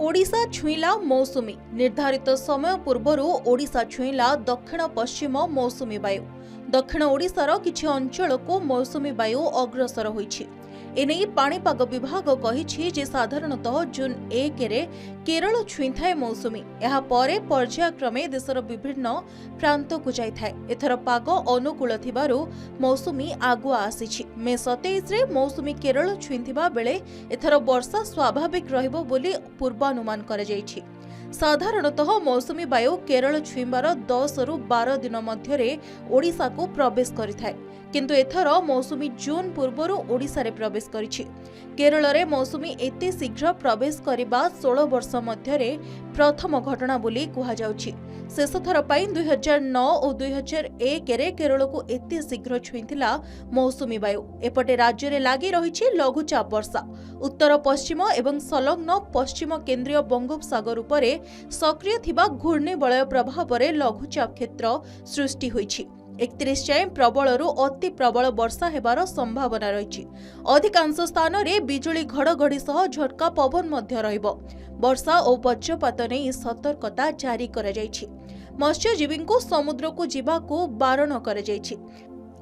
ओडिशा छुईला मौसुमी निर्धारित समय पूर्वर ओडिशा छुईला दक्षिण पश्चिम मौसुमी वायु। दक्षिण ओडिशार किछि अंचल को मौसुमी वायु अग्रसर होइछि। एने पाणीपाग विभाग कहिछि जे साधारणतः जून 1 रे केरल छुईथाए मौसुमी। एहा परे पर्यायक्रमे देशर विभिन्न प्रांत को जाइथाए। एथर पाग अनुकूल थिबारु मौसुमी आगुआ आसीछि। मे 27 रे मौसुमी केरल छुईथिबा बेले एथर वर्षा स्वाभाविक रहिबो बोली पूर्वानुमान करा जाइछि। साधारणतः मौसुमी वायु केरल छुईबार 10 रु 12 दिन मध्यरे ओडिशा को प्रवेश करिथाए, किंतु एथर मौसुमी जून पूर्वरु ओडिशा रे प्रवेश करिछि। केरल रे मौसुमी एते शीघ्र प्रवेश करिबा 16 वर्ष मध्यरे प्रथम घटना बोली कुहा जाउछि। शेष थर पई 2009 और 2001 रे केरल को एते शीघ्र छुईथिला मौसुमी वायु। एपटे राज्य रे लागि रहिछि लघुचाप वर्षा। उत्तर पश्चिम एवं संलग्न पश्चिम केंद्रीय बंगोपसागर उपरे सक्रिय थिबा घूर्णिबलय प्रभाव रे लघुचाप क्षेत्र सृष्टि होइछि। 31 जाए प्रबलरू अति प्रबल वर्षा हेबार संभावना रही। अधिकांश स्थान में बिजुली घड़घड़ी सह झटका पवन मध्य रहिबो। वर्षा और वज्रपात नहीं सतर्कता जारी करा जायछि। मत्स्यजीवी को समुद्र को जीवाकू बारण करा जायछि।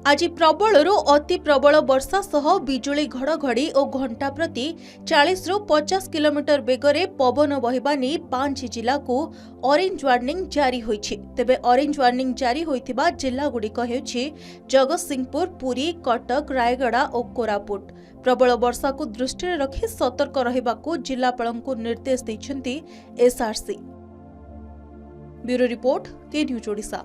आज प्रबलरू अति प्रबल वर्षा सह बिजुली घड़घड़ी और घंटा प्रति 40 रु 50 किलोमीटर बेगरे पवन बहिबा नहीं 5 जिला को ऑरेंज वार्निंग जारी होइछि। तेबे ऑरेंज वार्निंग जारी होइथिबा जिला गुड़िक हेउछि जगतसिंहपुर, पुरी, कटक, रायगड़ा और कोरापुट। प्रबल वर्षा को दृष्टि रखी सतर्क रहिबाकू जिलापालंकू निर्देश दैछन्ति एसआरसी। ब्यूरो रिपोर्ट, के न्यूज ओडिशा।